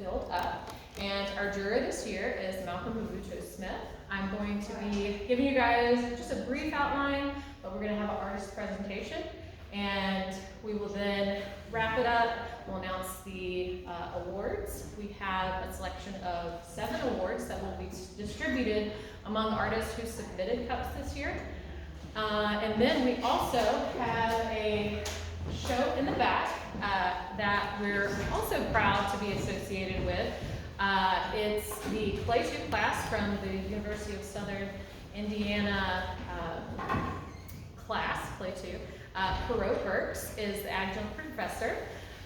filled up. And our juror this year is Malcolm Motubo Smith. I'm going to be giving you guys just a brief outline, but we're going to have an artist presentation. And we will then wrap it up. We'll announce the awards. We have a selection of 7 awards that will be distributed among artists who submitted cups this year. And then we also have a show in the back that we're also proud to be associated with. It's the Play 2 class from the University of Southern Indiana class, Play 2. Perot Burks is the adjunct professor,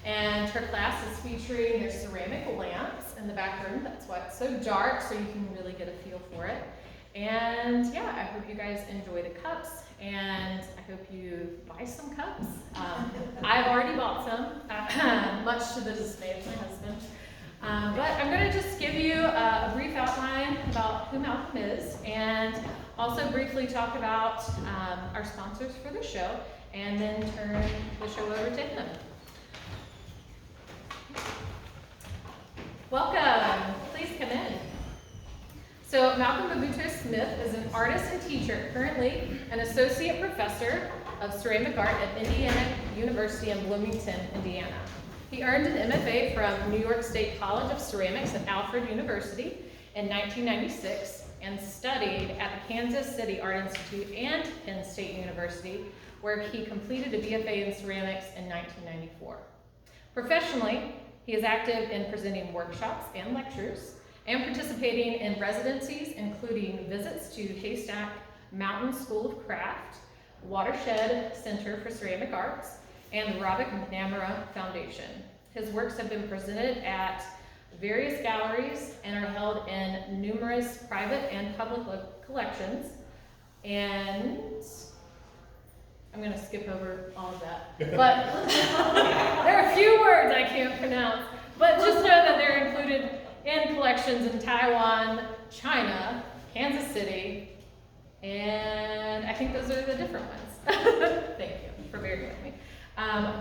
and her class is featuring their ceramic lamps in the back room. That's why it's so dark, so you can really get a feel for it. And yeah, I hope you guys enjoy the cups, and I hope you buy some cups. I've already bought some, much to the dismay of my husband. But I'm going to just give you a brief outline about who Malcolm is, and also briefly talk about our sponsors for the show, and then turn the show over to him. Welcome. Please come in. So Malcolm Motubo Smith is an artist and teacher, currently an associate professor of ceramic art at Indiana University in Bloomington, Indiana. He earned an MFA from New York State College of Ceramics at Alfred University in 1996 and studied at the Kansas City Art Institute and Penn State University, where he completed a BFA in ceramics in 1994. Professionally, he is active in presenting workshops and lectures and participating in residencies, including visits to Haystack Mountain School of Craft, Watershed Center for Ceramic Arts, and the Robert McNamara Foundation. His works have been presented at various galleries and are held in numerous private and public collections. And I'm going to skip over all of that. But there are a few words I can't pronounce. But just know that they're included in collections in Taiwan, China, Kansas City, and I think those are the different ones. Thank you for bearing with me.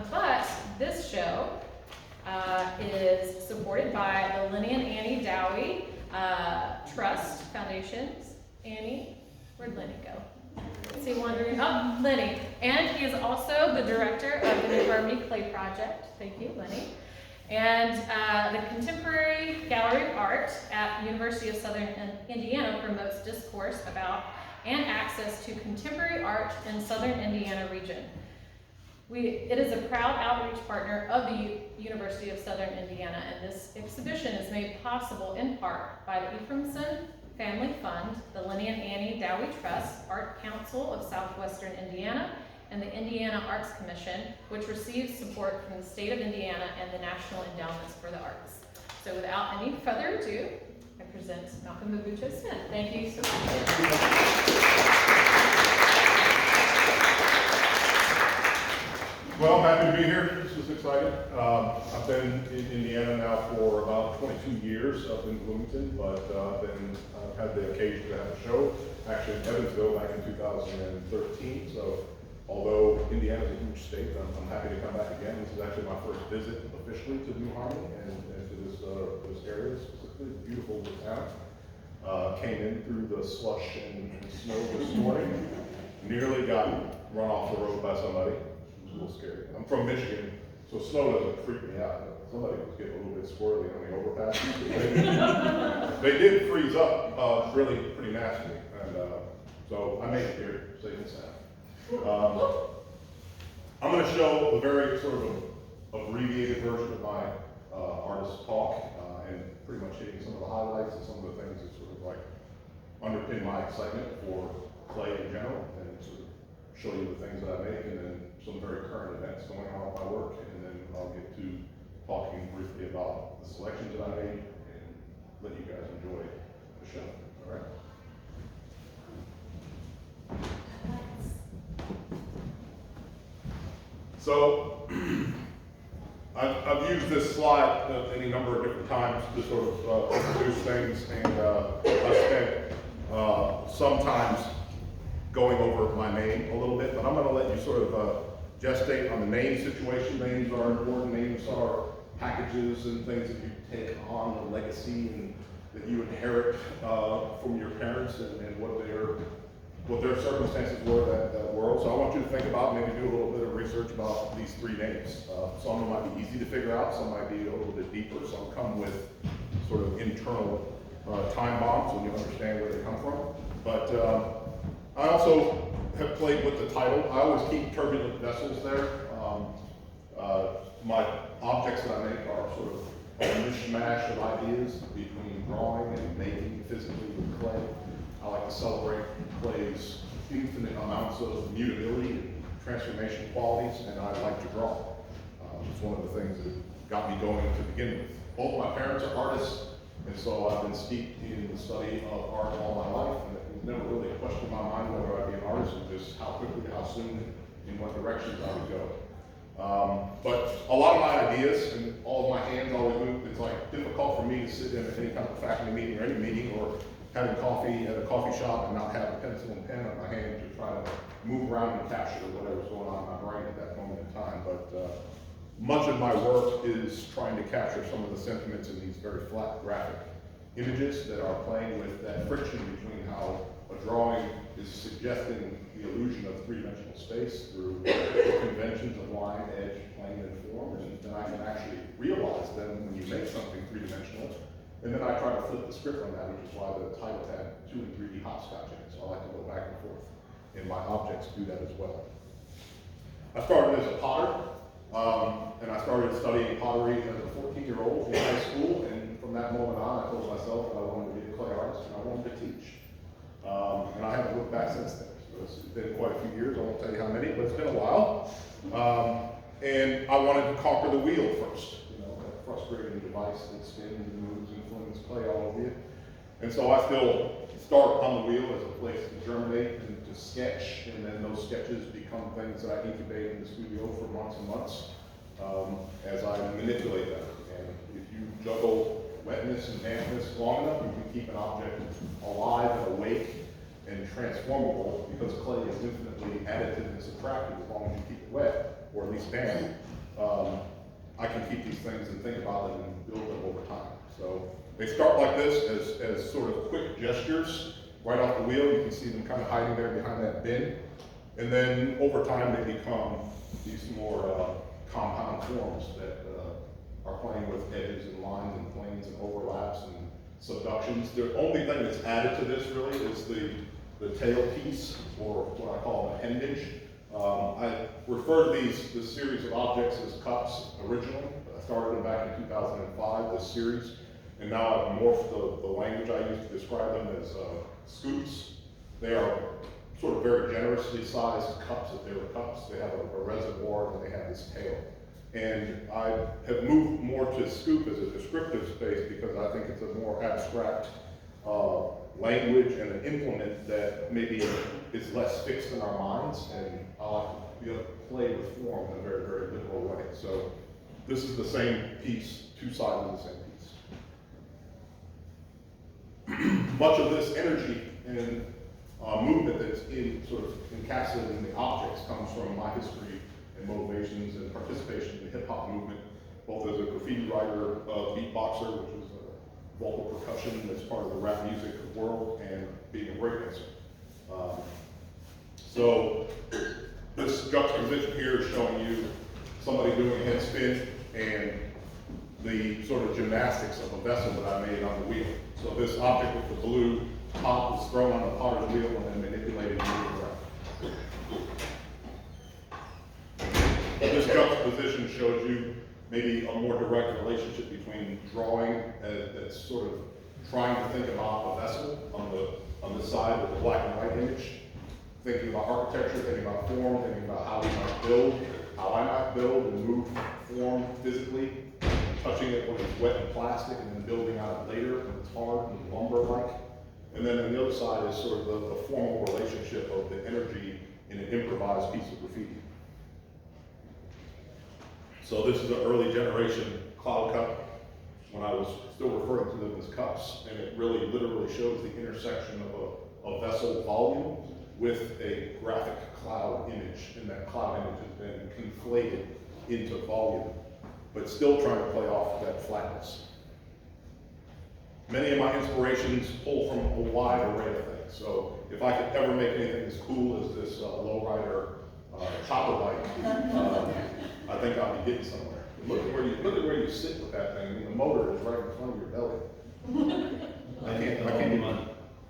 But this show is supported by the Lenny and Annie Dowie Trust Foundations. Annie, where'd Lenny go? Is he wandering? Oh, Lenny. And he is also the director of the New Harmony Clay Project. Thank you, Lenny. And the Contemporary Gallery of Art at University of Southern Indiana promotes discourse about and access to contemporary art in Southern Indiana region. It is a proud outreach partner of the University of Southern Indiana, and this exhibition is made possible in part by the Ephraimson Family Fund, the Lenny and Annie Dowie Trust, Art Council of Southwestern Indiana, and the Indiana Arts Commission, which receives support from the state of Indiana and the National Endowments for the Arts. So without any further ado, I present Malcolm Motubo Smith. Thank you so much. Well, I'm happy to be here. This is exciting. I've been in Indiana now for about 22 years up in Bloomington, but then I've had the occasion to have a show actually in Evansville back in 2013. So although Indiana is a huge state, I'm happy to come back again. This is actually my first visit officially to New Harmony and to this area, specifically the beautiful town. Came in through the slush and snow this morning. Nearly got run off the road by somebody. It was a little scary. I'm from Michigan, so snow doesn't freak me out. Somebody was getting a little bit squirrely on the overpass. They did freeze up really pretty nasty, and so I made it here safe and sound. I'm going to show a very sort of abbreviated version of my artist talk, and pretty much hitting some of the highlights and some of the things that sort of like underpin my excitement for clay in general, and sort of show you the things that I make, and then some very current events going on with my work, and then I'll get to talking briefly about the selections that I made and let you guys enjoy the show. All right? So I've used this slide any number of different times to sort of introduce things, and I spent sometimes going over my name a little bit, but I'm going to let you sort of gestate on the name situation. Names are important. Names are packages and things that you take on, the legacy and that you inherit from your parents and what their circumstances were that world. So I want you to think about, maybe do a little bit of research about these three names. Some of them might be easy to figure out, some might be a little bit deeper, some come with sort of internal time bombs when you understand where they come from. But I also have played with the title. I always keep turbulent vessels there. My objects that I make are sort of a mishmash of ideas between drawing and making physically with clay. I like to celebrate clay's infinite amounts of mutability and transformation qualities, and I like to draw. It's one of the things that got me going to begin with. Both my parents are artists, and so I've been steeped in the study of art all my life, and it was never really a question in my mind whether I'd be an artist, and just how quickly, how soon, in what directions I would go. But a lot of my ideas and all of my hands always move. It's like difficult for me to sit in any kind of faculty meeting or any meeting or having coffee at a coffee shop and not have a pencil and pen in my hand to try to move around and capture whatever's going on in my brain at that moment in time. But much of my work is trying to capture some of the sentiments in these very flat graphic images that are playing with that friction between how a drawing is suggesting the illusion of three-dimensional space through the conventions of line, edge, plane, and form, and then I can actually realize them when you make something three-dimensional. And then I try to flip the script on that, which is why the title had 2 and 3D hopscotch in it. So I like to go back and forth, and my objects do that as well. I started as a potter, and I started studying pottery as a 14-year-old in high school, and from that moment on, I told myself that I wanted to be a clay artist, and I wanted to teach. And I haven't looked back since then. So it's been quite a few years, I won't tell you how many, but it's been a while. And I wanted to conquer the wheel first, that frustrating device that spins and moves and flings clay all over you. And so I still start on the wheel as a place to germinate and to sketch, and then those sketches become things that I incubate in the studio for months and months as I manipulate them. And if you juggle wetness and dampness long enough, you can keep an object alive and awake and transformable, because clay is infinitely additive and subtractive as long as you keep it wet, or at least damp. I can keep these things and think about them and build them over time. So they start like this as sort of quick gestures right off the wheel. You can see them kind of hiding there behind that bin. And then over time they become these more compound forms that are playing with edges and lines and planes and overlaps and subductions. The only thing that's added to this really is the tail piece, or what I call an appendage. I refer to this series of objects as cups originally. I started them back in 2005, this series, and now I've morphed the language I use to describe them as scoops. They are sort of very generously sized cups if they were cups. They have a reservoir and they have this tail. And I have moved more to scoop as a descriptive space because I think it's a more abstract language and an implement that maybe is less fixed in our minds, and I like to be able to play with form in a very, very literal way. So this is the same piece, two sides of the same piece. Much of this energy and movement that's sort of encapsulated in the objects comes from my history and motivations and participation in the hip hop movement, both as a graffiti writer, beatboxer, which was vocal percussion that's part of the rap music world, and being a breakdancer. So this juxtaposition here is showing you somebody doing a head spin and the sort of gymnastics of a vessel that I made on the wheel. So this object with the blue top was thrown on the potter's wheel and then manipulated and moved around. This juxtaposition shows you maybe a more direct relationship between drawing that's sort of trying to think about a vessel on the side with the black and white image, thinking about architecture, thinking about form, thinking about how we might build, how I might build and move form physically, touching it when it's wet and plastic, and then building out later when it's hard and lumber-like. And then on the other side is sort of the formal relationship of the energy in an improvised piece of graffiti. So this is an early generation cloud cup when I was still referring to them as cups, and it really literally shows the intersection of a vessel volume with a graphic cloud image, and that cloud image has been conflated into volume. but still trying to play off that flatness. Many of my inspirations pull from a wide array of things. So if I could ever make anything as cool as this lowrider chopper bike, I think I'll be getting somewhere. Look at where you sit with that thing. I mean, the motor is right in front of your belly. I can't even.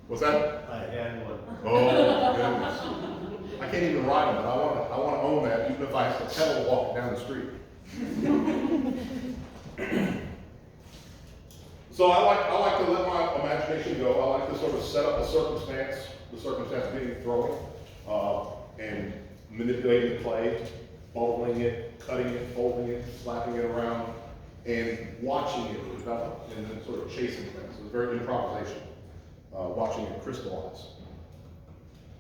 What's that? I had one. Oh goodness! I can't even ride them, but I want to own that, even if I have to pedal walking down the street. So I like to let my imagination go. I like to sort of set up a circumstance, the circumstance being throwing, and manipulating the clay, bubbling it, cutting it, folding it, slapping it around, and watching it develop, and then sort of chasing things. It's very improvisation, watching it crystallize.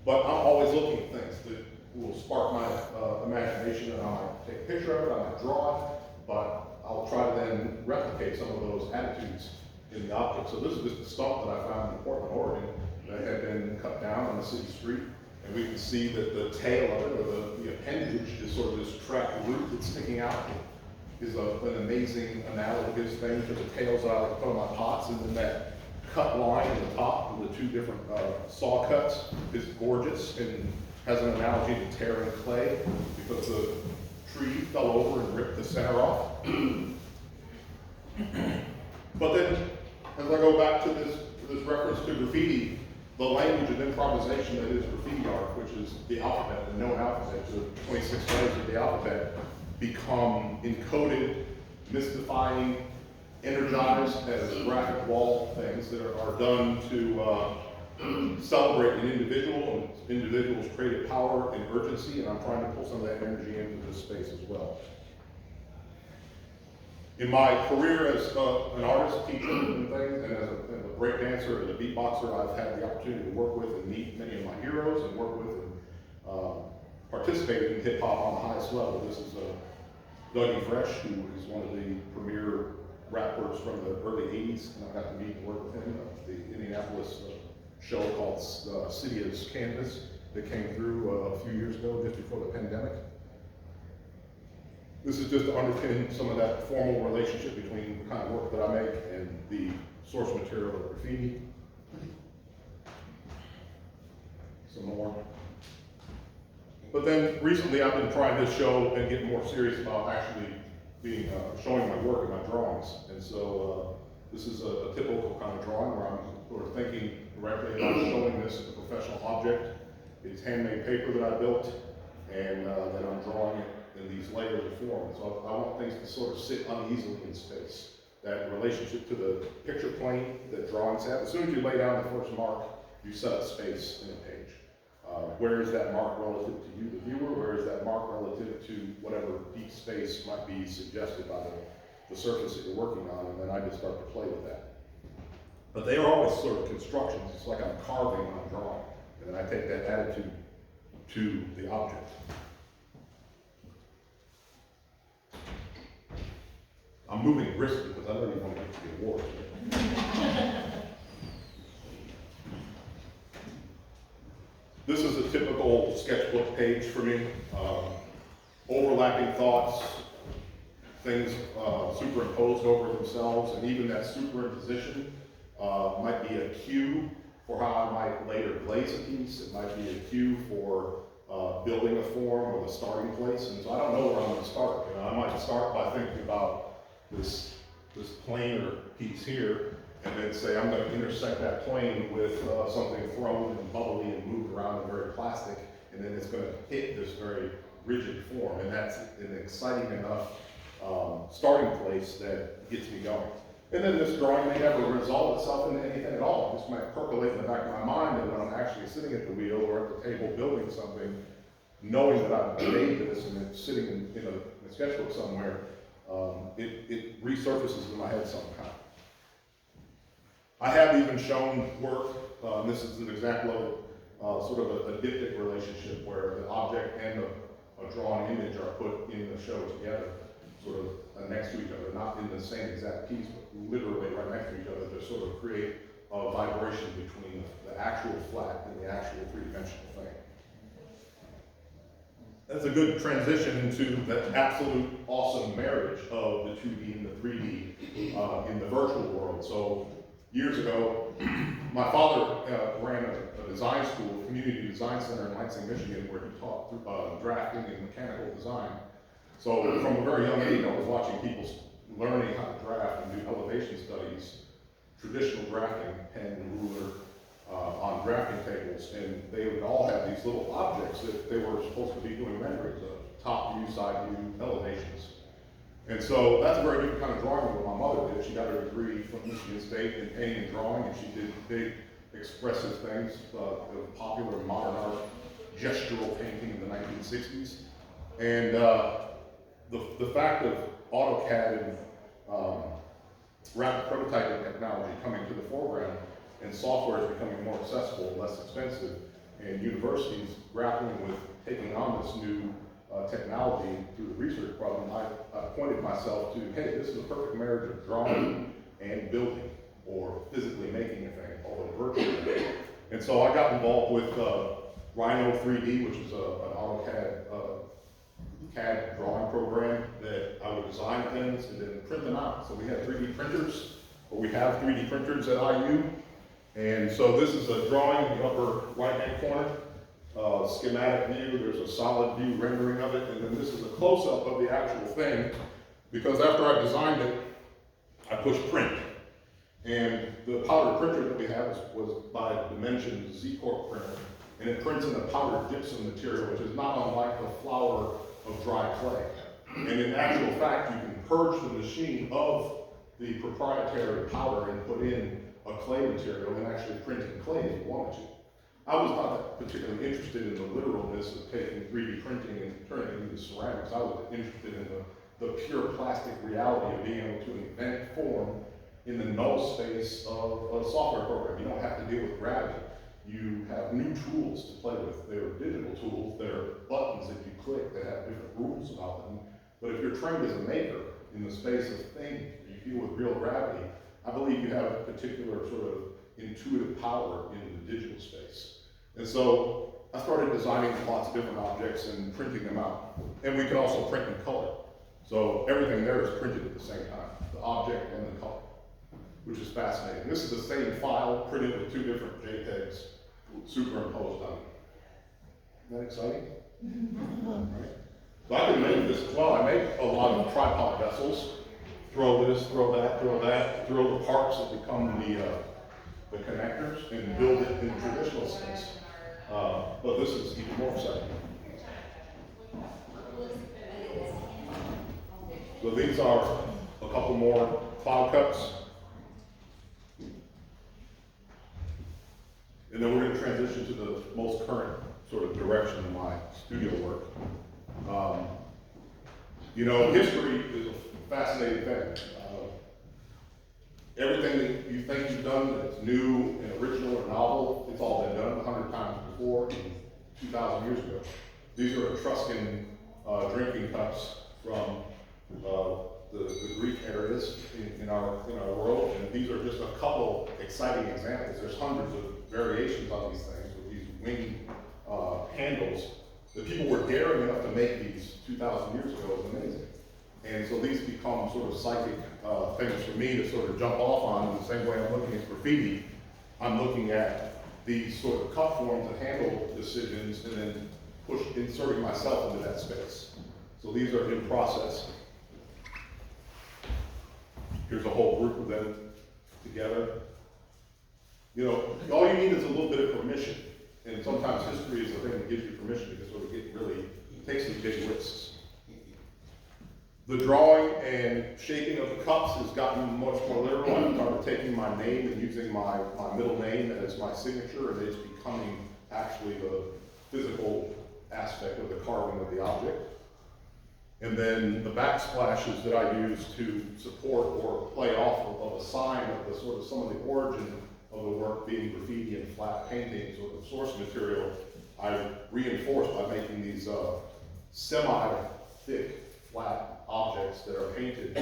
But I'm always looking at things that will spark my imagination, and I might take a picture of it, I might draw it, but I'll try to then replicate some of those attitudes in the object. So this is just a stump that I found in Portland, Oregon, that had been cut down on the city street. And we can see that the tail of it, or the appendage, is sort of this trapped root that's sticking out. Is an amazing analogous thing to the tails that I like to put on my pots. And then that cut line at the top of the two different saw cuts is gorgeous and has an analogy to tearing clay, because the tree fell over and ripped the center off. But then, as I go back to this reference to graffiti, the language of improvisation that is graffiti art, which is the alphabet, the known alphabet, the 26 letters of the alphabet, become encoded, mystifying, energized as graphic wall things that are done to celebrate an individual and individual's creative power and urgency, and I'm trying to pull some of that energy into this space as well. In my career as an artist, teacher, and things, and as a break dancer and a beatboxer, I've had the opportunity to work with and meet many of my heroes and work with and participate in hip hop on the highest level. This is Dougie Fresh, who is one of the premier rappers from the early 80s, and I got to meet and work with him at the Indianapolis show called City as Canvas that came through a few years ago, just before the pandemic. This is just to underpin some of that formal relationship between the kind of work that I make and the source material of graffiti. Some more. But then recently I've been trying this show and getting more serious about actually being showing my work and my drawings. And so this is a typical kind of drawing where I'm sort of thinking directly about showing this as a professional object. It's handmade paper that I built, and then I'm drawing it in these layers of form. So I want things to sort of sit uneasily in space. That relationship to the picture plane that drawings have. As soon as you lay down the first mark, you set up space in a page. Where is that mark relative to you, the viewer? Where is that mark relative to whatever deep space might be suggested by the surface that you're working on? And then I just start to play with that. But they are always sort of constructions. It's like I'm carving when I'm drawing. And then I take that attitude to the object. I'm moving briskly because I don't even want to get to the awards. This is a typical sketchbook page for me. Overlapping thoughts, things superimposed over themselves, and even that superimposition might be a cue for how I might later glaze a piece. It might be a cue for building a form or the starting place. And so I don't know where I'm going to start. You know, I might start by thinking about this planar piece here, and then say I'm going to intersect that plane with something thrown and bubbly and moved around and very plastic, and then it's going to hit this very rigid form, and that's an exciting enough starting place that gets me going. And then this drawing may never resolve itself into anything at all. This might percolate in the back of my mind, and when I'm actually sitting at the wheel or at the table building something, knowing that I've made this and it's sitting in a sketchbook somewhere, it resurfaces in my head somehow. I have even shown work, this is an example of sort of a diptych relationship where the object and a drawn image are put in the show together, sort of next to each other, not in the same exact piece, but literally right next to each other to sort of create a vibration between the actual flat and the actual three-dimensional thing. that's a good transition into that absolute awesome marriage of the 2D and the 3D in the virtual world. So years ago, my father ran a design school, community design center in Lansing, Michigan, where he taught drafting and mechanical design. So from a very young age, I was watching people learning how to draft and do elevation studies, traditional drafting, pen, ruler, on drafting tables, and they would all have these little objects that they were supposed to be doing renderings of, top view, side view, elevations. And so that's a very different kind of drawing than what my mother did. She got her degree from Michigan State in painting and drawing, and she did big expressive things, popular modern art, gestural painting in the 1960s. And the fact of AutoCAD and rapid prototyping technology coming to the foreground, and software is becoming more accessible, less expensive, and universities grappling with taking on this new technology through the research problem, I pointed myself to, hey, this is a perfect marriage of drawing and building, or physically making a thing, although virtually. And so I got involved with Rhino 3D, which is an AutoCAD CAD drawing program that I would design things and then print them out. So we had 3D printers, or we have 3D printers at IU. And so this is a drawing in the upper right-hand corner, schematic view. There's a solid view rendering of it, and then this is a close-up of the actual thing, because after I designed it, I pushed print. And the powder printer that we have was by Dimension Z-Corp printer, and it prints in a powdered gypsum material, which is not unlike the flour of dry clay. And in actual fact, you can purge the machine of the proprietary powder and put in a clay material and actually print in clay if you wanted to. I was not particularly interested in the literalness of taking 3D printing and turning it into ceramics. I was interested in the pure plastic reality of being able to invent form in the null space of a software program. You don't have to deal with gravity. You have new tools to play with. They're digital tools. They're buttons that you click that have different rules about them. But if you're trained as a maker in the space of things, you deal with real gravity, I believe you have a particular sort of intuitive power in the digital space. And so I started designing lots of different objects and printing them out. And we can also print in color. So everything there is printed at the same time, the object and the color, which is fascinating. This is the same file printed with two different JPEGs superimposed on it. Isn't that exciting? Right? So I can make this as well. I make a lot of tripod vessels. Throw this, throw that, throw the parts that become the connectors, and build it in traditional sense. But this is even more exciting. So these are a couple more cloud cuts. And then we're going to transition to the most current sort of direction of my studio work. You know, history is a fascinating thing. Everything that you think you've done that's new and original or novel, it's all been done 100 times before, 2,000 years ago. These are Etruscan drinking cups from the Greek areas in our world, and these are just a couple exciting examples. There's hundreds of variations on these things with these winged handles. The people were daring enough to make these 2,000 years ago is amazing. And so these become sort of psychic things for me to sort of jump off on. In the same way I'm looking at graffiti, I'm looking at these sort of cut forms and handle decisions, and then inserting myself into that space. So these are in process. Here's a whole group of them together. You know, all you need is a little bit of permission. And sometimes history is the thing that gives you permission to sort of takes some big risks. The drawing and shaping of the cups has gotten much more literal. I've started taking my name and using my middle name as my signature, and it's becoming actually the physical aspect of the carving of the object. And then the backsplashes that I use to support or play off of a sign of the sort of some of the origin of the work being graffiti and flat paintings or the source material, I reinforce by making these semi-thick, flat objects that are painted.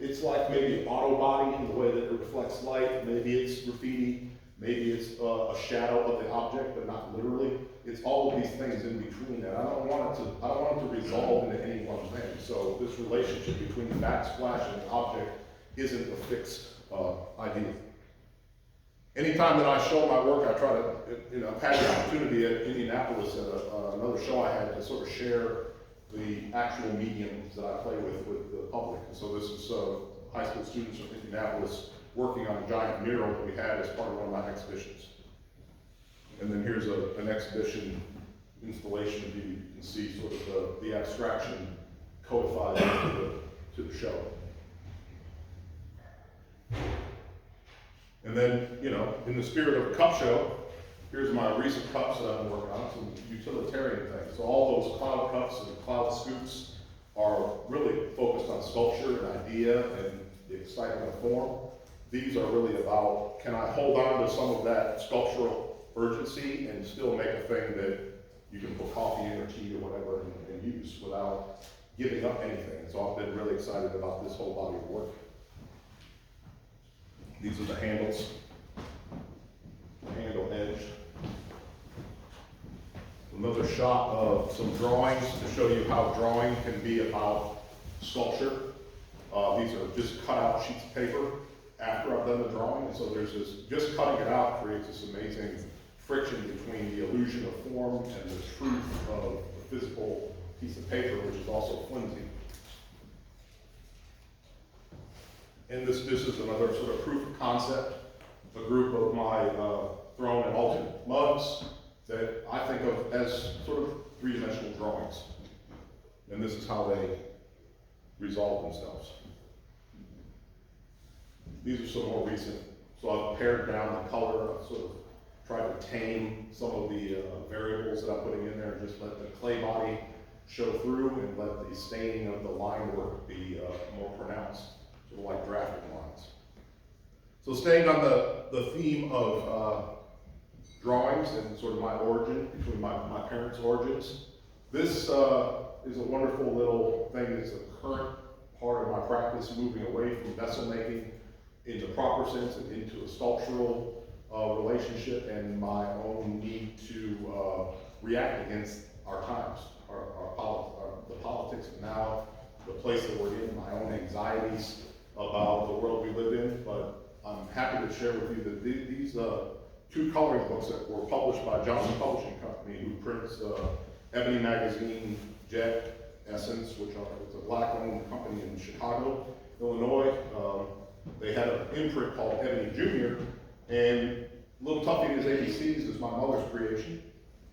It's like maybe auto body in the way that it reflects light, maybe it's graffiti, maybe it's a shadow of the object, but not literally. It's all of these things in between that. I don't want it to resolve into any one thing. So this relationship between the backsplash and the object isn't a fixed idea. Anytime that I show my work, I try to, I've had the opportunity at Indianapolis at another show I had to sort of share the actual mediums that I play with the public. And so this is high school students from Indianapolis working on a giant mural that we had as part of one of my exhibitions. And then here's an exhibition installation view. You can see sort of the abstraction codified to the show. And then, in the spirit of a cup show, here's my recent cups that I've been working on, some utilitarian things. So all those cloud cups and cloud scoops are really focused on sculpture and idea and the excitement of form. These are really about, can I hold on to some of that sculptural urgency and still make a thing that you can put coffee in or tea or whatever and use without giving up anything. So I've been really excited about this whole body of work. These are the handles, handle edge. Another shot of some drawings to show you how drawing can be about sculpture. These are just cut out sheets of paper after I've done the drawing, and so there's this, just cutting it out creates this amazing friction between the illusion of form and the truth of the physical piece of paper, which is also flimsy. And this is another sort of proof of concept, a group of my thrown and altered mugs that I think of as sort of three-dimensional drawings. And this is how they resolve themselves. These are some more recent. So I've pared down the color, I've sort of tried to tame some of the variables that I'm putting in there and just let the clay body show through and let the staining of the line work be more pronounced, sort of like drafting lines. So staying on the theme of drawings and sort of my origin, between my parents' origins, this is a wonderful little thing. It's a current part of my practice, moving away from vessel making in the proper sense and into a sculptural relationship and my own need to react against our times, the politics of now, the place that we're in, my own anxieties about the world we live in. But I'm happy to share with you that these two coloring books that were published by Johnson Publishing Company, who prints Ebony Magazine, Jet, Essence, which is a black-owned company in Chicago, Illinois. They had an imprint called Ebony Jr., and Little Tuffy and his ABCs is my mother's creation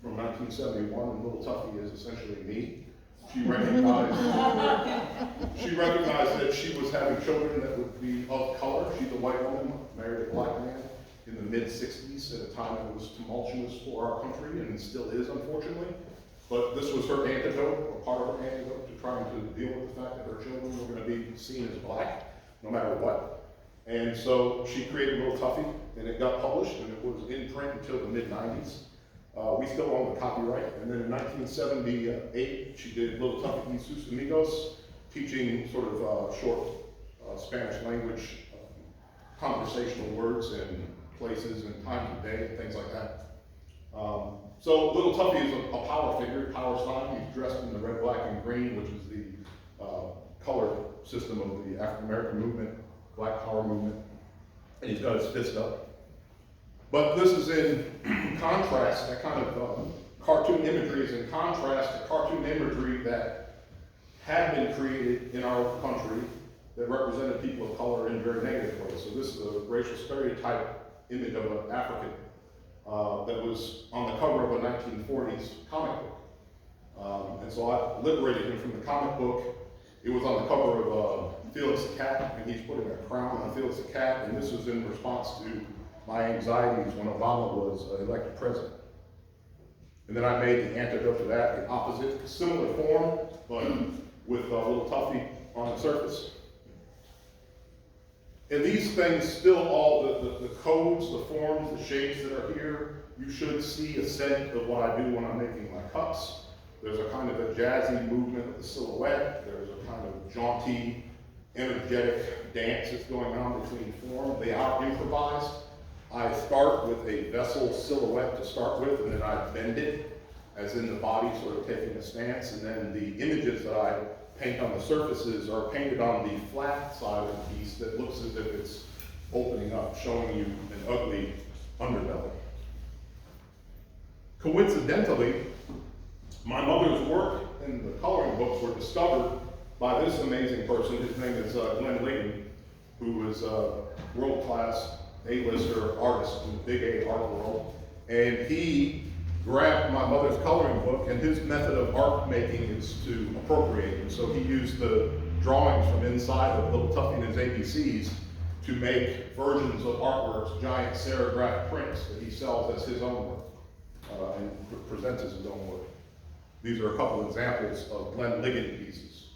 from 1971, and Little Tuffy is essentially me. She recognized that she was having children that would be of color. She's a white woman, married a black man in the mid-60s at a time that was tumultuous for our country, and still is, unfortunately. But this was her antidote, or part of her antidote, to trying to deal with the fact that her children were going to be seen as black, no matter what. And so she created Little Tuffy, and it got published, and it was in print until the mid-90s. We still own the copyright. And then in 1978, she did Little Tuffy y sus Amigos, teaching sort of short Spanish language, conversational words and places and times of day and things like that. So Little Tuffy is a power figure, power sign. He's dressed in the red, black, and green, which is the color system of the African American movement, Black Power movement, and he's got his fist up. But this is in contrast, that kind of cartoon imagery is in contrast to cartoon imagery that had been created in our country that represented people of color in very negative ways. So this is a racial stereotype image of an African that was on the cover of a 1940s comic book. And so I liberated him from the comic book. It was on the cover of Felix the Cat, and he's putting a crown on Felix the Cat, and this was in response to my anxieties when Obama was elected president. And then I made the antidote to that, the opposite, similar form, but with a Little Tuffy on the surface. And these things still all, the codes, the forms, the shapes that are here, you should see a scent of what I do when I'm making my cups. There's a kind of a jazzy movement of the silhouette. There's a kind of jaunty, energetic dance that's going on between form. They are improvised. I start with a vessel silhouette to start with, and then I bend it, as in the body sort of taking a stance, and then the images that I paint on the surfaces are painted on the flat side of the piece that looks as if it's opening up, showing you an ugly underbelly. Coincidentally, my mother's work in the coloring books were discovered by this amazing person. His name is Glenn Layton, who is a world-class A-lister artist in the big A art world. And he grabbed my mother's coloring book, and his method of art making is to appropriate. And so he used the drawings from inside of Little Tuffy and his ABCs to make versions of artworks, giant serograph prints that he sells as his own work, and presents as his own work. These are a couple examples of Glenn Liggett pieces.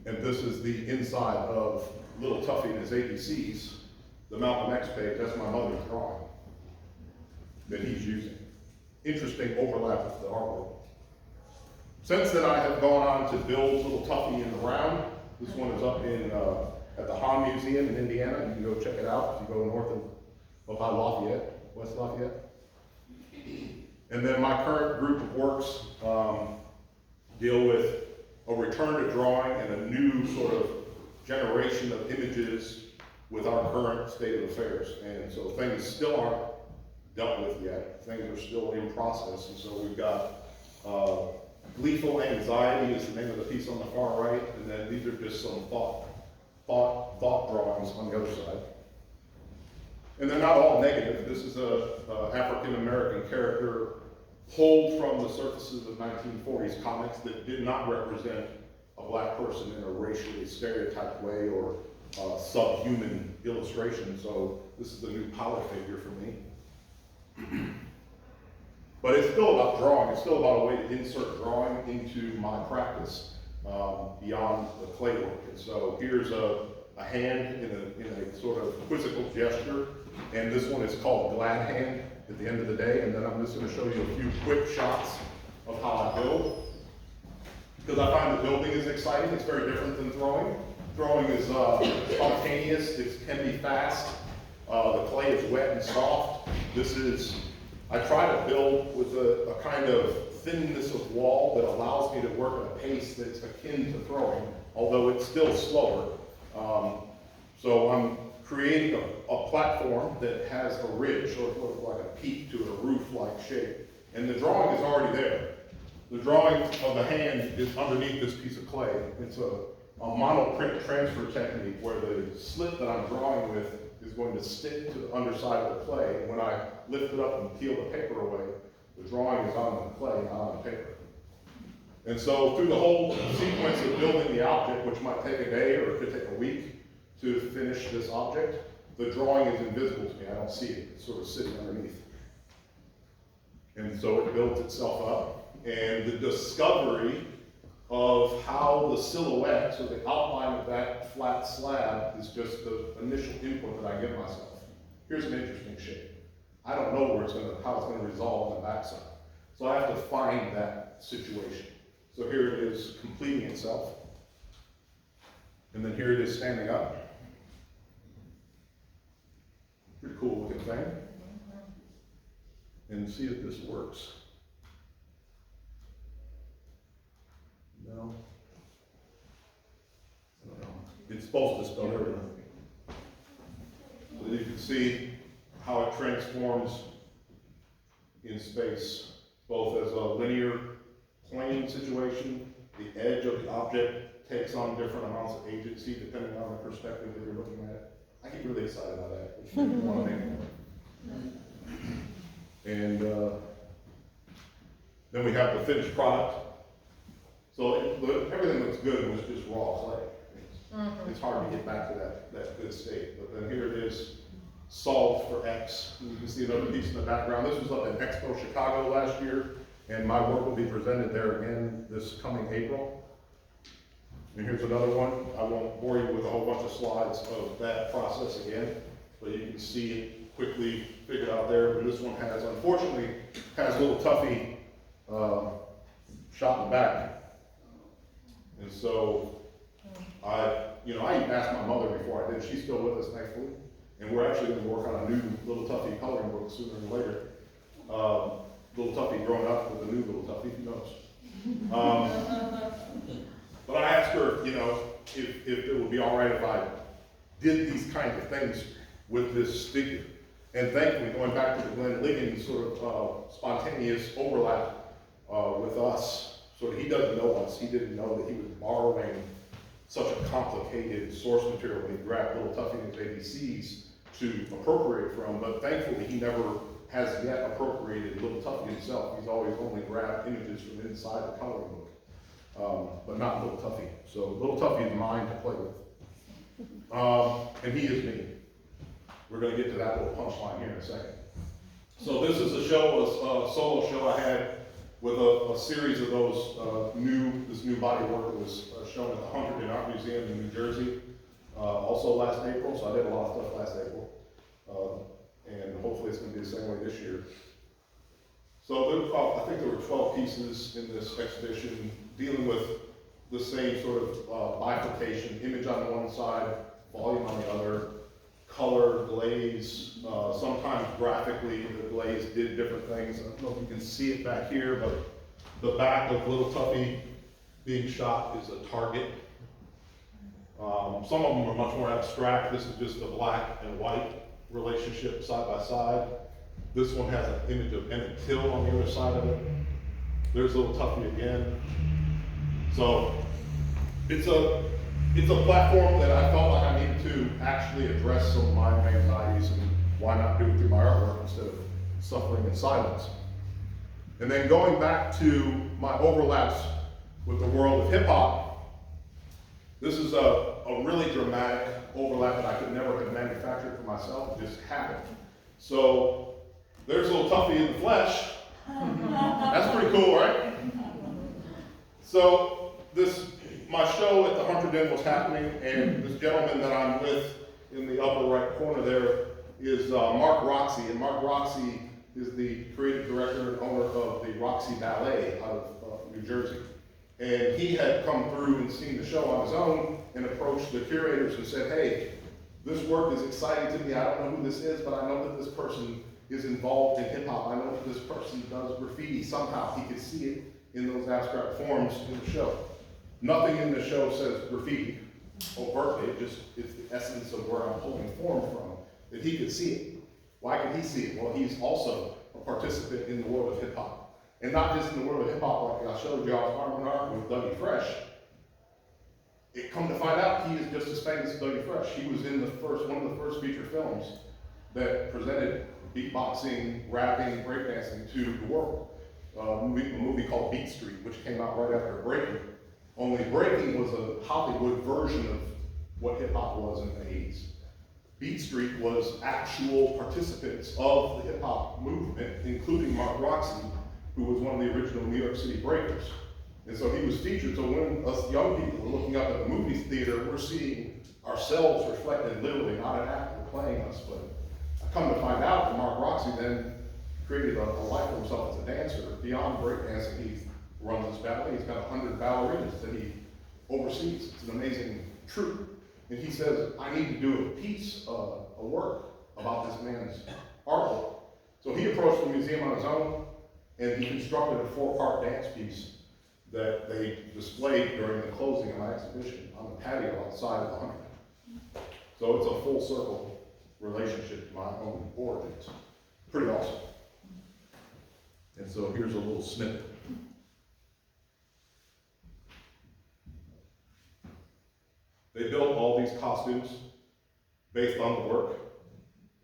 And this is the inside of Little Tuffy and his ABCs, the Malcolm X page. That's my mother's drawing that he's using. Interesting overlap with the artwork. Since then, I have gone on to build Little Tuffy in the round. This one is up in at the Haan Museum in Indiana. You can go check it out if you go north of by Lafayette, West Lafayette. And then my current group of works deal with a return to drawing and a new sort of generation of images with our current state of affairs. And so things still aren't dealt with yet. Things are still in process. And so we've got Gleeful Anxiety is the name of the piece on the far right. And then these are just some thought drawings on the other side. And they're not all negative. This is a African-American character pulled from the surfaces of 1940s comics that did not represent a black person in a racially stereotyped way or subhuman illustration. So this is a new power figure for me. But it's still about drawing. It's still about a way to insert drawing into my practice beyond the clay work. And so here's a hand in a sort of quizzical gesture. And this one is called Glad Hand at the end of the day. And then I'm just going to show you a few quick shots of how I build. Because I find that building is exciting. It's very different than throwing. Throwing is spontaneous. It can be fast. The clay is wet and soft. I try to build with a kind of thinness of wall that allows me to work at a pace that's akin to throwing, although it's still slower. So I'm creating a platform that has a ridge, sort of like a peak to it, a roof-like shape. And the drawing is already there. The drawing of the hand is underneath this piece of clay. It's a monoprint transfer technique where the slit that I'm drawing with is going to stick to the underside of the clay. And when I lift it up and peel the paper away, the drawing is on the clay, not on the paper. And so through the whole sequence of building the object, which might take a day or it could take a week to finish this object, the drawing is invisible to me. I don't see it. It's sort of sitting underneath. And so it builds itself up. And the discovery of how the silhouette, so the outline of that flat slab, is just the initial input that I give myself. Here's an interesting shape. I don't know how it's going to resolve on the backside. So I have to find that situation. So here it is completing itself. And then here it is standing up. Pretty cool looking thing. And see if this works. No. I don't know. It's supposed to spell everything. So you can see how it transforms in space, both as a linear plane situation. The edge of the object takes on different amounts of agency depending on the perspective that you're looking at it. I get really excited about that. Which makes me want to make more. And then we have the finished product. So everything looks good. It was just raw clay. It's hard to get back to that good state. But then here it is, solved for X. You can see another piece in the background. This was up in Expo Chicago last year, and my work will be presented there again this coming April. And here's another one. I won't bore you with a whole bunch of slides of that process again, but you can see it quickly figured out there. But this one unfortunately, has a little Tuffy shot in the back. And so I even asked my mother before I did. She's still with us, thankfully. And we're actually going to work on a new Little Tuffy coloring book sooner or later. Little Tuffy growing up with a new Little Tuffy, who knows? But I asked her, you know, if it would be all right if I did these kinds of things with this figure. And thankfully, going back to the Glenn Liggins sort of spontaneous overlap with us, sort of he doesn't know us, he didn't know that he was borrowing such a complicated source material when he grabbed Little Tuffy and his ABCs to appropriate from, but thankfully he never has yet appropriated Little Tuffy himself. He's always only grabbed images from inside the coloring book, but not Little Tuffy. So Little Tuffy is mine to play with. And he is me. We're going to get to that little punchline here in a second. So this is a show, a solo show I had with a series of those this new body of work that was shown at the Haan Museum in New Jersey, also last April. So I did a lot of stuff last April, and hopefully it's going to be the same way this year. So I think there were 12 pieces in this exhibition dealing with the same sort of bifurcation: image on the one side, volume on the other, color, glaze, sometimes graphically the glaze did different things. I don't know if you can see it back here, but the back of Little Tuffy being shot is a target. Some of them are much more abstract. This is just the black and white relationship side by side. This one has an image of Emmett Till on the other side of it. There's Little Tuffy again. So it's a platform that I felt like I needed to actually address some of my anxieties, and why not do it through my artwork instead of suffering in silence. And then going back to my overlaps with the world of hip hop, this is a really dramatic overlap that I could never have manufactured for myself. It just happened. So there's Little Tuffy in the flesh. That's pretty cool, right? So my show at the Hunterdon Inn was happening, and this gentleman that I'm with in the upper right corner there is Mark Roxy, and Mark Roxy is the creative director and owner of the Roxy Ballet out of New Jersey. And he had come through and seen the show on his own and approached the curators and said, hey, this work is exciting to me. I don't know who this is, but I know that this person is involved in hip hop. I know that this person does graffiti somehow. He could see it in those abstract forms in the show. Nothing in the show says graffiti overtly, it's the essence of where I'm pulling form from, that he could see it. Why could he see it? Well, he's also a participant in the world of hip hop. And not just in the world of hip hop, like I showed you, I was arm in arm with Dougie Fresh. It come to find out, he is just as famous as Dougie Fresh. He was in one of the first feature films that presented beatboxing, rapping, breakdancing to the world. A movie called Beat Street, which came out right after Breaking. Only Breaking was a Hollywood version of what hip hop was in the 80s. Beat Street was actual participants of the hip hop movement, including Mark Roxy, who was one of the original New York City breakers. And so he was featured. So when us young people are looking up at the movie theater, we're seeing ourselves reflected literally, not an actor playing us. But I come to find out that Mark Roxy then created a life for himself as a dancer. Beyond breakdancing, he runs this ballet. He's got 100 ballerinas that he oversees. It's an amazing troupe. And he says, I need to do a piece, a work about this man's artwork. So he approached the museum on his own, and he constructed a 4-part dance piece that they displayed during the closing of my exhibition on the patio outside of the Hunterdon. So it's a full circle relationship to my own origins. Pretty awesome. And so here's a little snippet. They built all these costumes based on the work,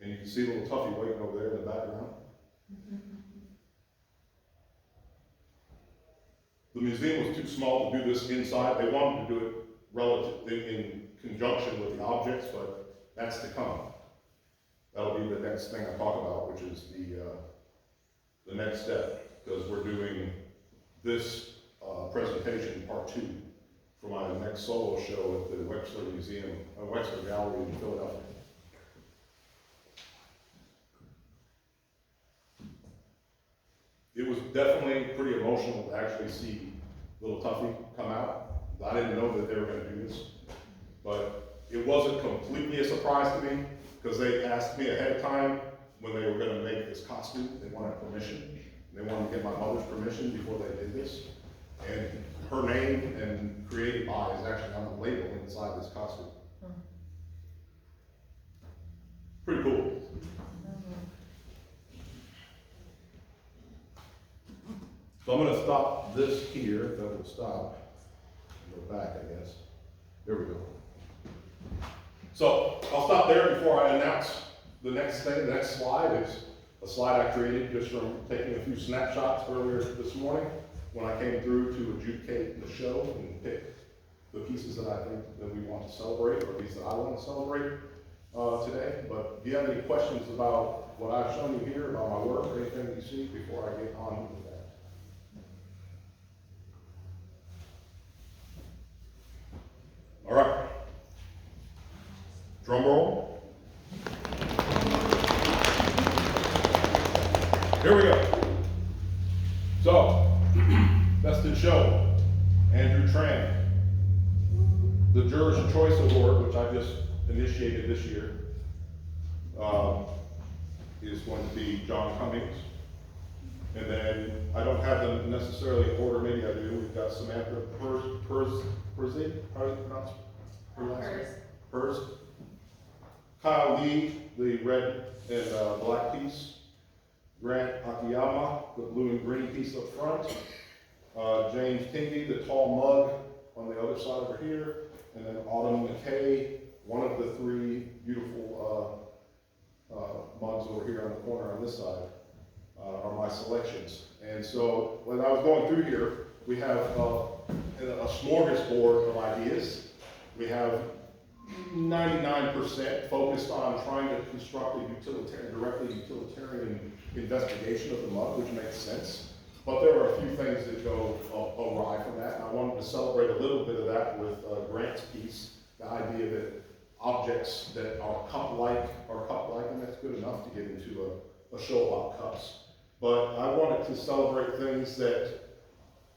and you can see Little Tuffy waiting over there in the background. The museum was too small to do this inside. They wanted to do it in conjunction with the objects, but that's to come. That'll be the next thing I talk about, which is the next step, because we're doing this presentation, part 2, for my next solo show at the Watershed Gallery in Philadelphia. It was definitely pretty emotional to actually see Little Tuffy come out. I didn't know that they were going to do this, but it wasn't completely a surprise to me, because they asked me ahead of time when they were gonna make this costume. They wanted permission. They wanted to get my mother's permission before they did this. And her name and created by is actually on the label inside this costume. Pretty cool. So I'm gonna stop this here, if that will stop. Go back, I guess. There we go. So I'll stop there before I announce the next thing. The next slide is a slide I created just from taking a few snapshots earlier this morning when I came through to adjudicate the show and pick the pieces that I think that we want to celebrate, or at least that I want to celebrate today. But if you have any questions about what I've shown you here, about my work, or anything that you see before I get on with that? All right. Drum roll. Here we go. So, Best in Show, Andrew Tran. The Juror's Choice Award, which I just initiated this year, is going to be John Cummings. And then, I don't have them necessarily in order, maybe I do. We've got Samantha Perzi, how do you pronounce her last name? Pers. Kyle Lee, the red and black piece. Grant Akiyama, the blue and green piece up front. James Kingy, the tall mug on the other side over here. And then Autumn McKay, one of the three beautiful mugs over here on the corner on this side, are my selections. And so when I was going through here, we have a smorgasbord of ideas. We have 99% focused on trying to construct a directly utilitarian investigation of the mug, which makes sense. But there are a few things that go awry from that. And I wanted to celebrate a little bit of that with Grant's piece, the idea that objects that are cup-like, and that's good enough to get into a show about cups. But I wanted to celebrate things that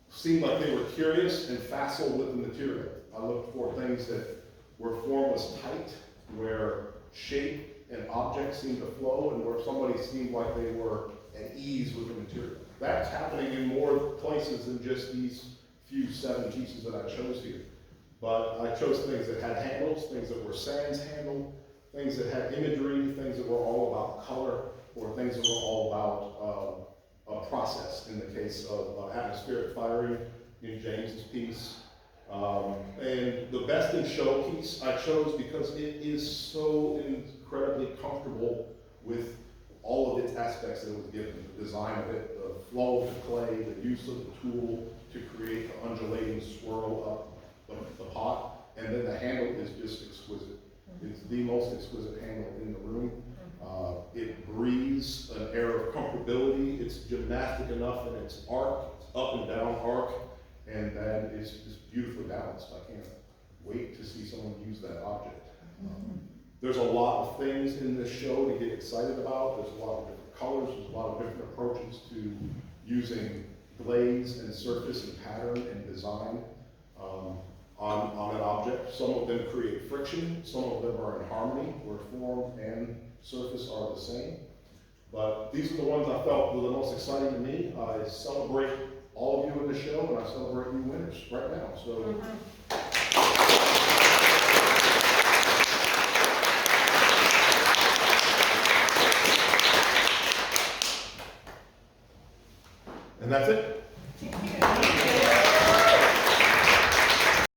seemed like they were curious and facile with the material. I looked for things that where form was tight, where shape and objects seemed to flow, and where somebody seemed like they were at ease with the material. That's happening in more places than just these few 7 pieces that I chose here. But I chose things that had handles, things that were sans handle, things that had imagery, things that were all about color, or things that were all about a process, in the case of atmospheric firing in James's piece. And the Best in Show piece I chose because it is so incredibly comfortable with all of its aspects that it was given. The design of it, the flow of the clay, the use of the tool to create the undulating swirl up the pot, and then the handle is just exquisite. It's the most exquisite handle in the room. It breathes an air of comfortability. It's gymnastic enough in its arc, it's up and down arc, and then it's just beautifully balanced. I can't wait to see someone use that object. There's a lot of things in this show to get excited about. There's a lot of different colors, there's a lot of different approaches to using glaze and surface and pattern and design on an object. Some of them create friction, some of them are in harmony, where form and surface are the same. But these are the ones I felt were the most exciting to me. I celebrate all of you in the show, and I celebrate you winners right now. So